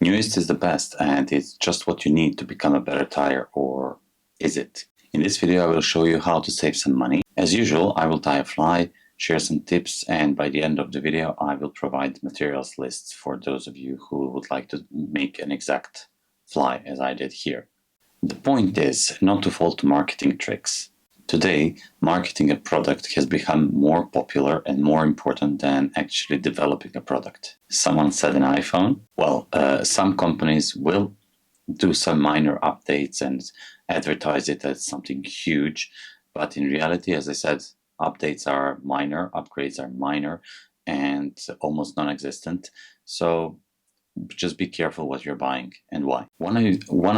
Newest is the best, and it's just what you need to become a better tire, or is it? In this video I will show you how to save some money. As usual, I will tie a fly, share some tips, and by the end of the video I will provide materials lists for those of you who would like to make an exact fly as I did here. The point is not to fall to marketing tricks. Today, marketing a product has become more popular and more important than actually developing a product. Someone said an iPhone. Well, some companies will do some minor updates and advertise it as something huge, but in reality, as I said, updates are minor, upgrades are minor, and almost non-existent. So just be careful what you're buying and why. One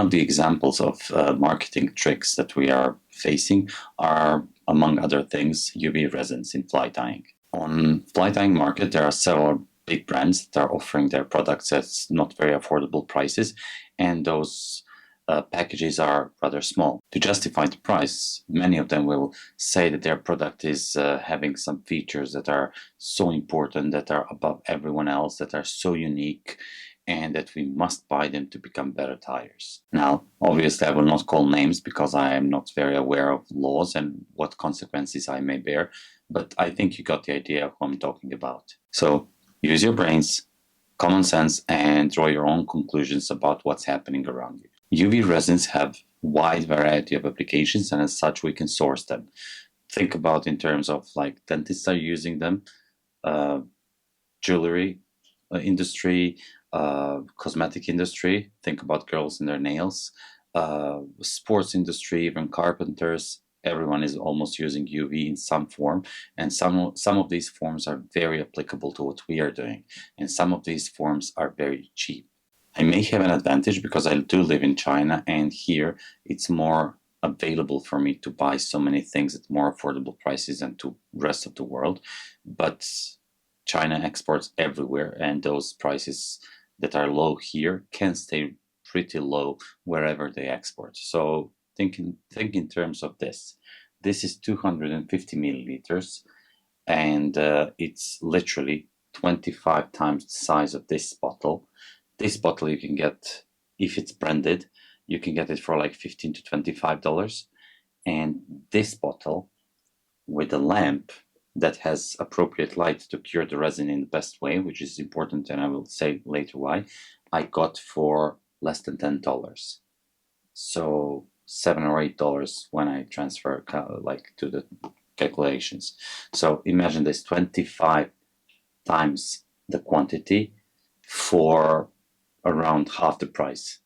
of the examples of marketing tricks that we are facing are, among other things, UV resins in fly tying. On fly tying market, there are several big brands that are offering their products at not very affordable prices, and those packages are rather small. To justify the price, many of them will say that their product is having some features that are so important, that are above everyone else, that are so unique, and that we must buy them to become better tires. Now, obviously, I will not call names because I am not very aware of laws and what consequences I may bear, but I think you got the idea of who I'm talking about. So, use your brains, common sense, and draw your own conclusions about what's happening around you. UV resins have a wide variety of applications, and as such, we can source them. Think about in terms of like dentists are using them, jewelry industry, cosmetic industry. Think about girls and their nails, sports industry, even carpenters. Everyone is almost using UV in some form, and some of these forms are very applicable to what we are doing, and some of these forms are very cheap. I may have an advantage because I do live in China, and here it's more available for me to buy so many things at more affordable prices than to the rest of the world, but China exports everywhere, and those prices that are low here can stay pretty low wherever they export. So think in terms of this. This is 250 milliliters, and it's literally 25 times the size of this bottle. This bottle you can get, if it's branded, you can get it for like $15 to $25. And this bottle with a lamp that has appropriate light to cure the resin in the best way, which is important, and I will say later why, I got for less than $10. So $7 or $8 when I transfer like to the calculations. So imagine this, 25 times the quantity for around half the price.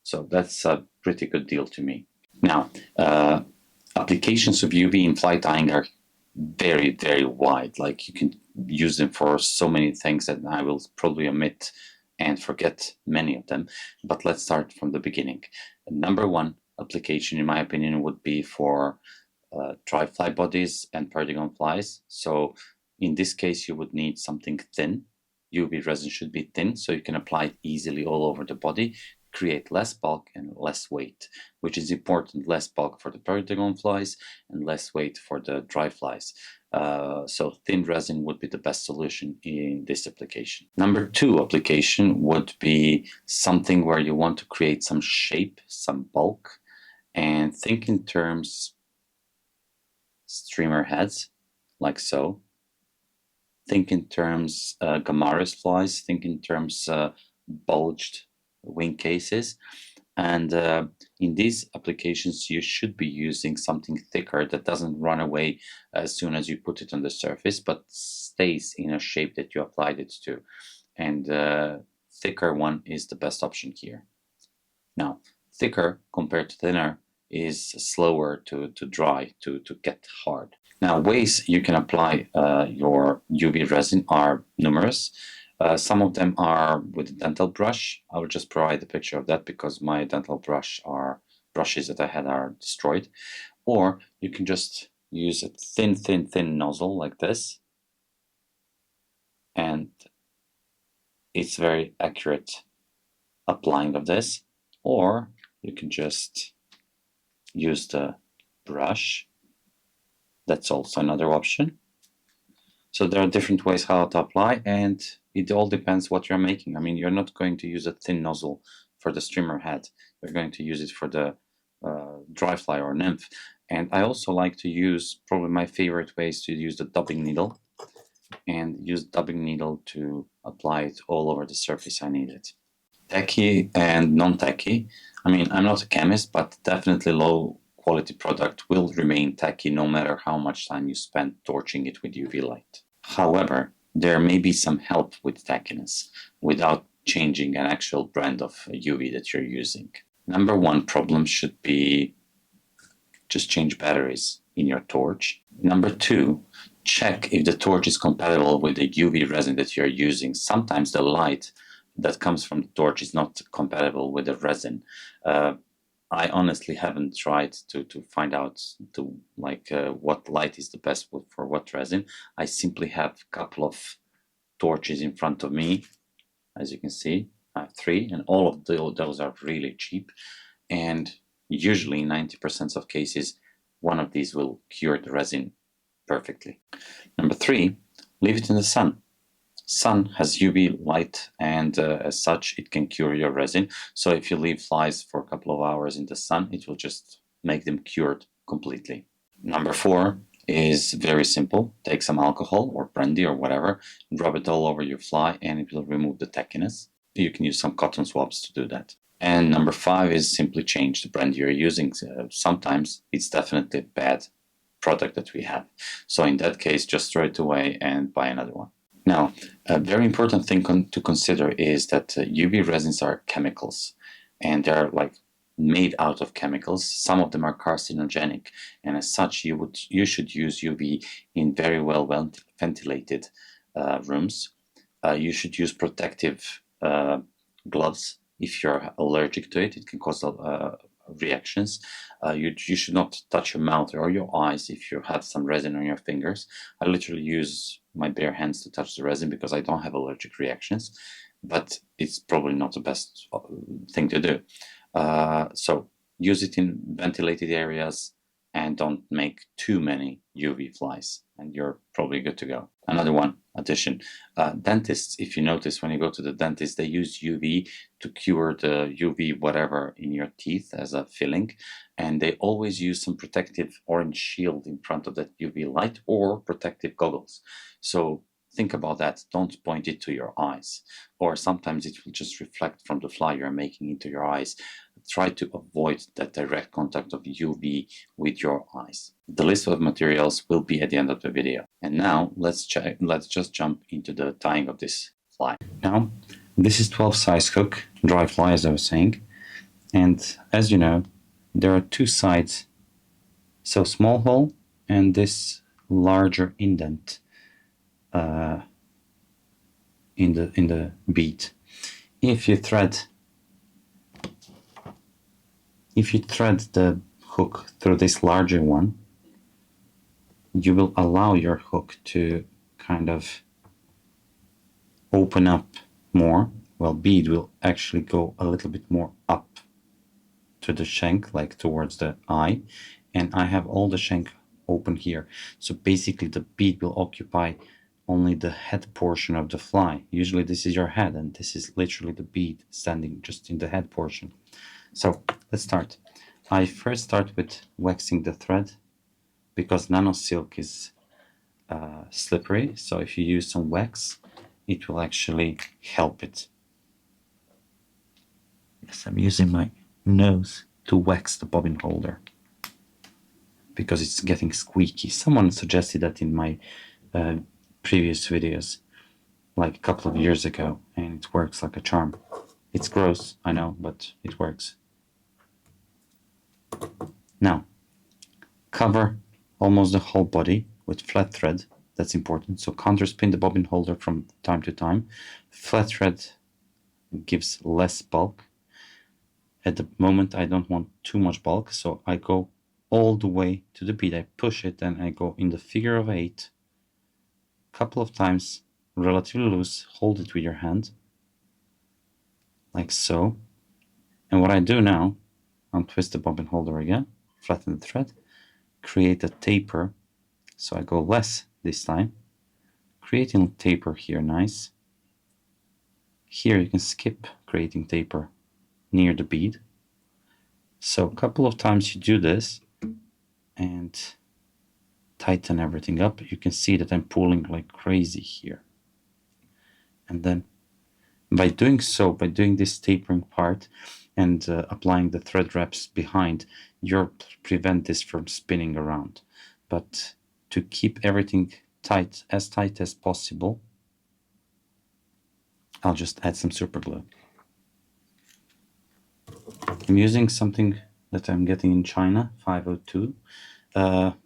So that's a pretty good deal to me. Now, applications of UV in fly tying are very, very wide. Like you can use them for so many things that I will probably omit and forget many of them. But let's start from the beginning. Number one application, in my opinion, would be for dry fly bodies and Perdigon flies. So in this case, you would need something thin. UV resin should be thin, so you can apply it easily all over the body, create less bulk and less weight, which is important. Less bulk for the Perdigon flies and less weight for the dry flies. So thin resin would be the best solution in this application. Number two application would be something where you want to create some shape, some bulk, and think in terms streamer heads, like so. Think in terms Gamaris flies, think in terms bulged wing cases, and in these applications you should be using something thicker that doesn't run away as soon as you put it on the surface, but stays in a shape that you applied it to, and thicker one is the best option here. Now, thicker compared to thinner is slower to dry, to get hard. Now, ways you can apply your UV resin are numerous. Some of them are with a dental brush. I will just provide a picture of that because my dental brushes that I had are destroyed. Or you can just use a thin nozzle like this, and it's very accurate applying of this. Or you can just use the brush. That's also another option. So there are different ways how to apply, and it all depends what you're making. I mean, you're not going to use a thin nozzle for the streamer head. You're going to use it for the dry fly or nymph. And I also like to use, probably my favorite way is to use the dubbing needle, and use dubbing needle to apply it all over the surface I need it. Tacky and non-tacky. I mean, I'm not a chemist, but definitely low quality product will remain tacky no matter how much time you spend torching it with UV light. However, there may be some help with tackiness without changing an actual brand of UV that you're using. Number one problem should be just change batteries in your torch. Number two, check if the torch is compatible with the UV resin that you're using. Sometimes the light that comes from the torch is not compatible with the resin. I honestly haven't tried to find out what light is the best for what resin. I simply have a couple of torches in front of me. As you can see, I have 3, and all of those are really cheap. And usually 90% of cases, one of these will cure the resin perfectly. Number 3, leave it in the sun. Sun has UV light, and as such, it can cure your resin. So if you leave flies for a couple of hours in the sun, it will just make them cured completely. Number 4 is very simple. Take some alcohol or brandy or whatever, rub it all over your fly, and it will remove the tackiness. You can use some cotton swabs to do that. And number 5 is simply change the brand you're using. Sometimes it's definitely a bad product that we have. So in that case, just throw it away and buy another one. Now, a very important thing to consider is that UV resins are chemicals, and they're like made out of chemicals. Some of them are carcinogenic, and as such, you should use UV in very well ventilated rooms. You should use protective gloves if you're allergic to it. It can cause reactions. You should not touch your mouth or your eyes if you have some resin on your fingers. I literally use my bare hands to touch the resin because I don't have allergic reactions, but it's probably not the best thing to do. So use it in ventilated areas and don't make too many UV flies, and you're probably good to go. Another one addition, dentists, if you notice when you go to the dentist, they use UV to cure the UV whatever in your teeth as a filling, and they always use some protective orange shield in front of that UV light or protective goggles. So think about that. Don't point it to your eyes, or sometimes it will just reflect from the fly you're making into your eyes. Try to avoid that direct contact of UV with your eyes. The list of materials will be at the end of the video. And now let's just jump into the tying of this fly. Now, this is 12 size hook, dry fly as I was saying. And as you know, there are 2 sides. So small hole and this larger indent in the bead. If you thread the hook through this larger one, you will allow your hook to kind of open up more. Well, bead will actually go a little bit more up to the shank, like towards the eye, and I have all the shank open here. So basically the bead will occupy only the head portion of the fly. Usually this is your head, and this is literally the bead standing just in the head portion. So let's start. I first start with waxing the thread because nano silk is slippery. So if you use some wax, it will actually help it. Yes, I'm using my nose to wax the bobbin holder because it's getting squeaky. Someone suggested that in my previous videos, like a couple of years ago, and it works like a charm. It's gross, I know, but it works. Now, cover almost the whole body with flat thread. That's important. So counterspin the bobbin holder from time to time. Flat thread gives less bulk. At the moment, I don't want too much bulk, so I go all the way to the bead. I push it and I go in the figure of 8. Couple of times, relatively loose. Hold it with your hand, like so. And what I do now, untwist the bobbin holder again, flatten the thread, create a taper. So I go less this time, creating a taper here, nice. Here you can skip creating taper near the bead. So a couple of times you do this and tighten everything up. You can see that I'm pulling like crazy here. And then by doing so, by doing this tapering part and applying the thread wraps behind, you'll prevent this from spinning around. But to keep everything tight as possible, I'll just add some super glue. I'm using something that I'm getting in China, 502.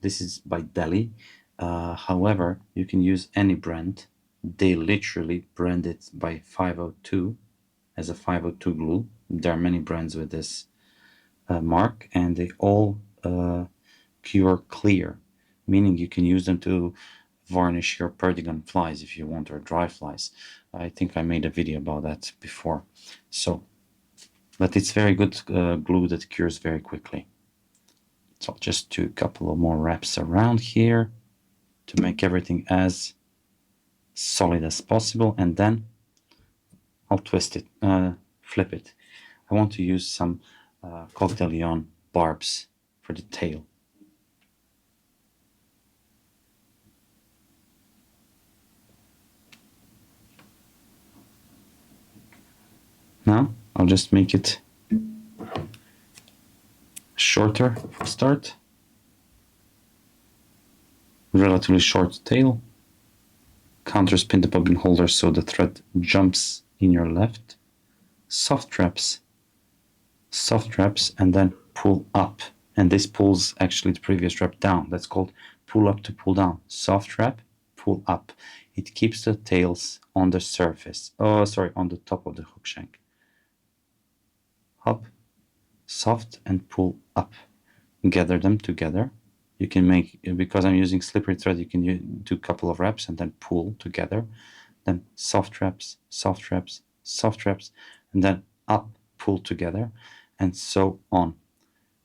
This is by Deli. However, you can use any brand. They literally brand it by 502 as a 502 glue. There are many brands with this mark, and they all cure clear, meaning you can use them to varnish your perdigon flies if you want, or dry flies. I think I made a video about that before. So, but it's very good glue that cures very quickly. So I'll just do a couple of more wraps around here to make everything as solid as possible, and then I'll twist it, flip it. I want to use some Coq de Leon barbs for the tail. Now I'll just make it shorter for start, relatively short tail, counter spin the bobbin holder so the thread jumps in your left, soft wraps, and then pull up, and this pulls actually the previous wrap down. That's called pull up to pull down. Soft wrap, pull up. It keeps the tails on the surface, on the top of the hook shank. Hop, soft, and pull up. Gather them together. You can make, because I'm using slippery thread, you can do a couple of wraps and then pull together. Then soft wraps, and then up, pull together, and so on.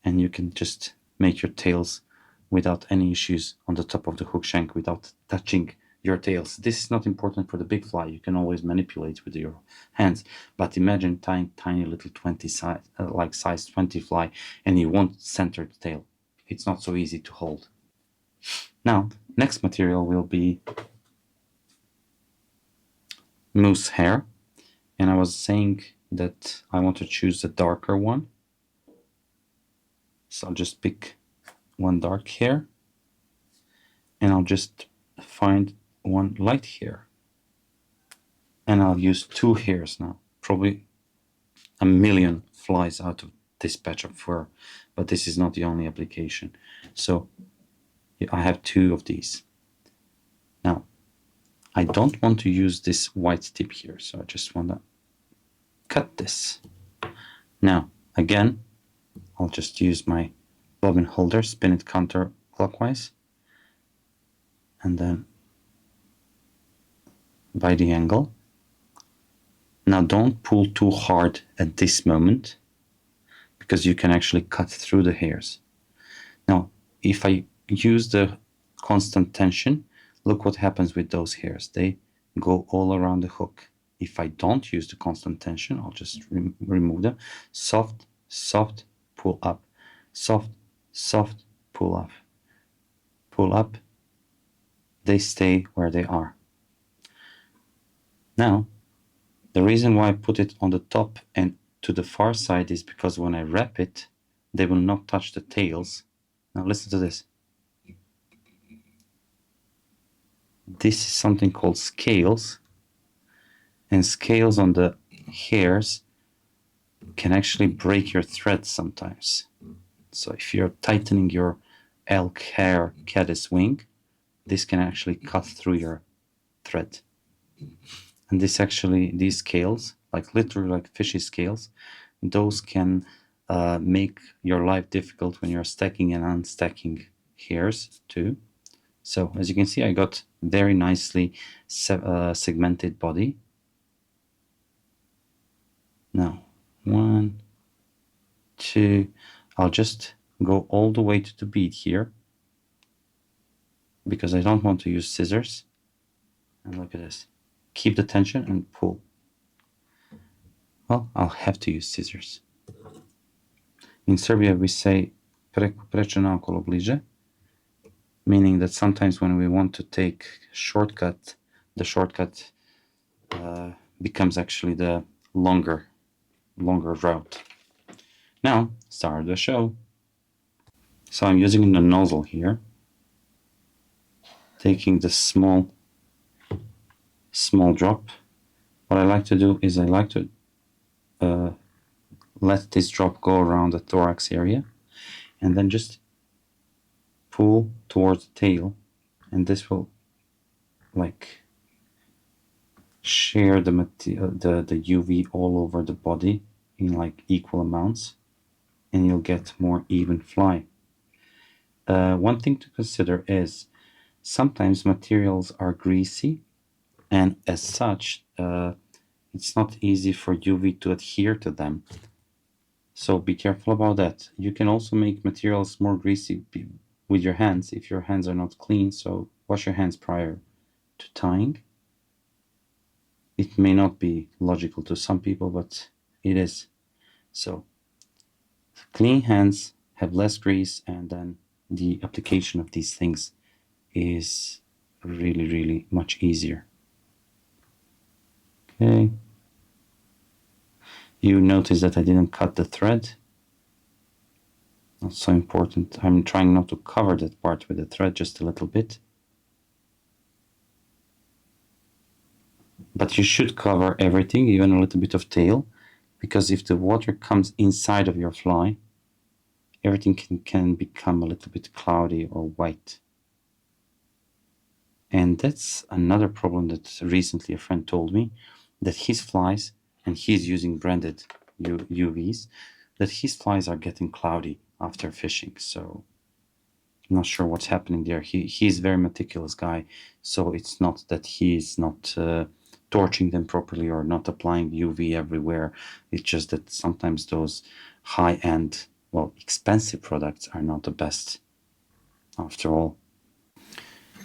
And you can just make your tails without any issues on the top of the hook shank without touching your tails. This is not important for the big fly. You can always manipulate with your hands, but imagine tiny little 20 size, like size 20 fly, and you want center the tail. It's not so easy to hold. Now, next material will be moose hair, and I was saying that I want to choose a darker one, so I'll just pick one dark hair, and I'll just find one light hair, and I'll use 2 hairs now. Probably a million flies out of this patch of fur, but this is not the only application. So I have 2 of these. Now, I don't want to use this white tip here, so I just want to cut this. Now, again, I'll just use my bobbin holder, spin it counterclockwise, and then by the angle. Now don't pull too hard at this moment, because you can actually cut through the hairs. Now, if I use the constant tension, look what happens with those hairs. They go all around the hook. If I don't use the constant tension, I'll just remove them. Soft, soft, pull up. Soft, soft, pull up. Pull up. They stay where they are. Now, the reason why I put it on the top and to the far side is because when I wrap it, they will not touch the tails. Now listen to this. This is something called scales, and scales on the hairs can actually break your thread sometimes. So if you're tightening your elk hair caddis wing, this can actually cut through your thread. And these scales, like literally like fishy scales, those can make your life difficult when you're stacking and unstacking hairs too. So as you can see, I got very nicely segmented body. Now, 1, 2, I'll just go all the way to the bead here, because I don't want to use scissors. And look at this. Keep the tension and pull. well, I'll have to use scissors. In Serbia, we say preče naokolo bliže, meaning that sometimes when we want to take shortcut, the shortcut becomes actually the longer route. Now, start the show. So I'm using the nozzle here, taking the small drop. What I like to do is I like to let this drop go around the thorax area and then just pull towards the tail, and this will like share the UV all over the body in like equal amounts, and you'll get more even fly. One thing to consider is sometimes materials are greasy, and as such it's not easy for UV to adhere to them, so be careful about that. You can also make materials more greasy with your hands if your hands are not clean, so wash your hands prior to tying. It may not be logical to some people, but it is. So clean hands have less grease, and then the application of these things is really much easier. Okay. You notice that I didn't cut the thread. Not so important. I'm trying not to cover that part with the thread, just a little bit. But you should cover everything, even a little bit of tail, because if the water comes inside of your fly, everything can become a little bit cloudy or white. And that's another problem that recently a friend told me, that his flies, and he's using branded UVs, that his flies are getting cloudy after fishing. So I'm not sure what's happening there. He's a very meticulous guy, so it's not that he's not torching them properly or not applying UV everywhere. It's just that sometimes those high-end, well, expensive products are not the best after all.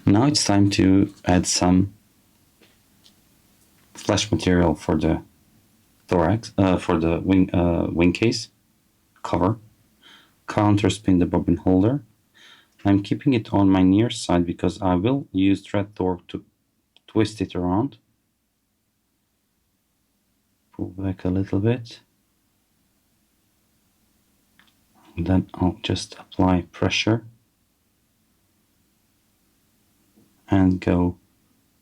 Now it's time to add some flash material for the thorax, for the wing case cover. Counter spin the bobbin holder. I'm keeping it on my near side because I will use thread torque to twist it around. Pull back a little bit. And then I'll just apply pressure and go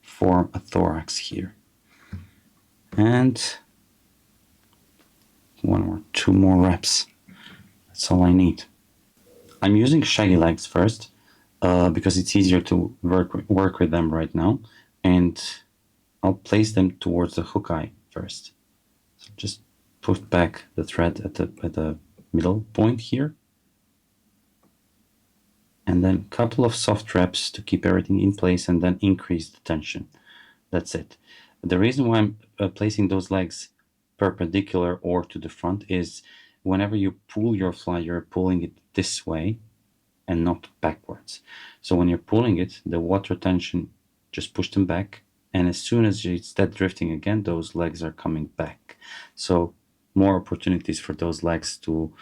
for a thorax here. And one or two more reps. That's all I need. I'm using shaggy legs first because it's easier to work with them right now, and I'll place them towards the hook eye first. So just put back the thread at the middle point here, and then a couple of soft reps to keep everything in place, and then increase the tension. That's it. The reason why I'm placing those legs perpendicular or to the front is whenever you pull your fly, you're pulling it this way and not backwards. So when you're pulling it, the water tension just push them back, and as soon as it's dead drifting again, those legs are coming back. So more opportunities for those legs to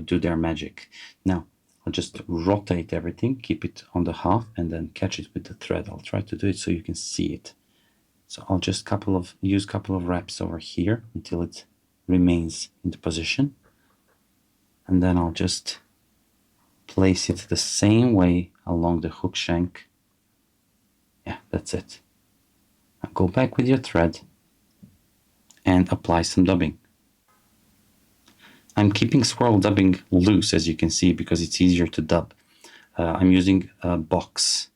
do their magic. Now I'll just rotate everything, keep it on the half, and then catch it with the thread. I'll try to do it so you can see it. So I'll just use a couple of reps over here until it remains in the position, and then I'll just place it the same way along the hook shank. Yeah, that's it. Now go back with your thread and apply some dubbing. I'm keeping swirl dubbing loose, as you can see, because it's easier to dub. I'm using a box.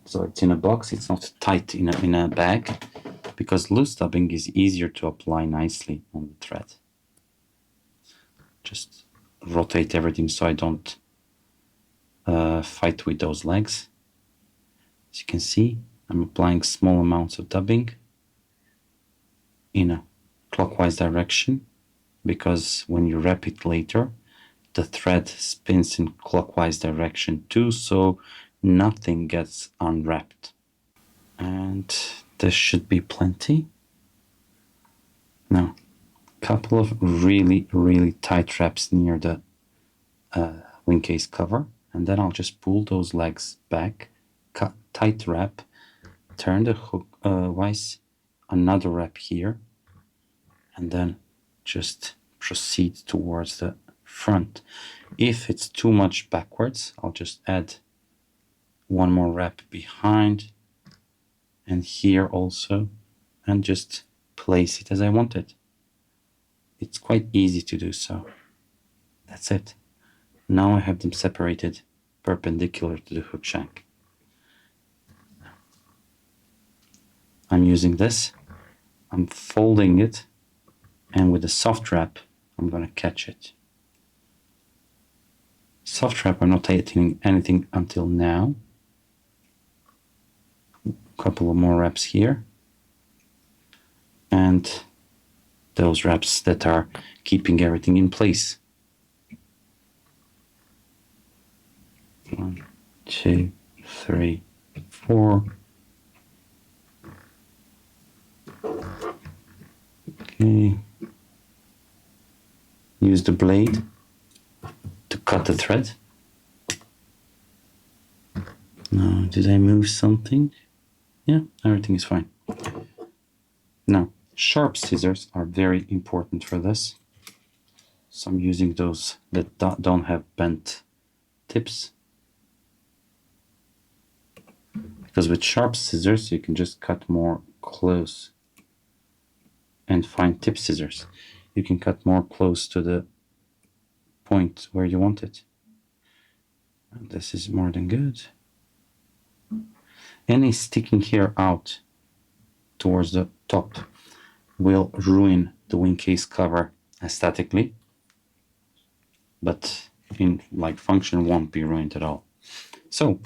So it's in a box, it's not tight in a bag, because loose dubbing is easier to apply nicely on the thread. Just rotate everything so I don't fight with those legs. As you can see, I'm applying small amounts of dubbing in a clockwise direction, because when you wrap it later, the thread spins in clockwise direction too, so nothing gets unwrapped. And this should be plenty. Now, couple of really tight wraps near the wing case cover, and then I'll just pull those legs back, cut tight wrap, turn the hook vise, another wrap here, and then just proceed towards the front. If it's too much backwards, I'll just add one more wrap behind and here also, and just place it as I want it. It's quite easy to do so. That's it. Now I have them separated perpendicular to the hook shank. I'm using this, I'm folding it, and with a soft wrap, I'm going to catch it. Soft wrap, I'm not tightening anything until now. A couple of more wraps here. And those wraps that are keeping everything in place. 1, 2, 3, 4. Okay. Use the blade to cut the thread. Now, did I move something? Yeah, everything is fine. Now, sharp scissors are very important for this. So I'm using those that don't have bent tips. Because with sharp scissors, you can just cut more close. And fine tip scissors, you can cut more close to the point where you want it. And this is more than good. Any sticking here out towards the top will ruin the wing case cover aesthetically, but in like function won't be ruined at all. So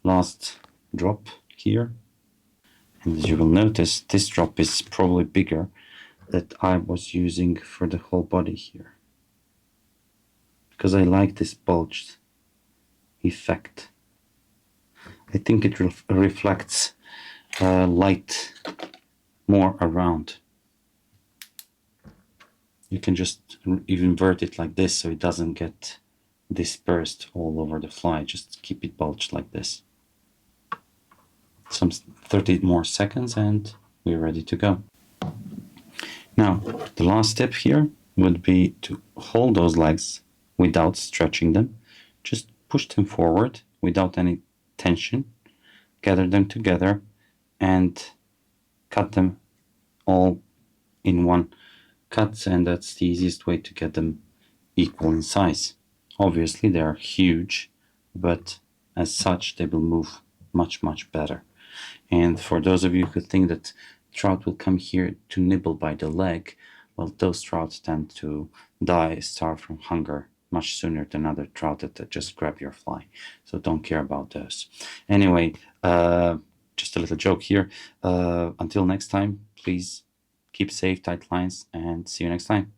last drop here, and as you will notice, this drop is probably bigger that I was using for the whole body here, because I like this bulged effect. I think it reflects light more around. You can just invert it like this so it doesn't get dispersed all over the fly. Just keep it bulged like this. Some 30 more seconds and we're ready to go. Now, the last step here would be to hold those legs without stretching them. Just push them forward without any tension, gather them together and cut them all in one cut, and that's the easiest way to get them equal in size. Obviously they are huge, but as such they will move much better. And for those of you who think that trout will come here to nibble by the leg, well, those trouts tend to starve from hunger much sooner than other trout that just grab your fly. So don't care about those. Anyway, just a little joke here. Until next time, please keep safe, tight lines, and see you next time.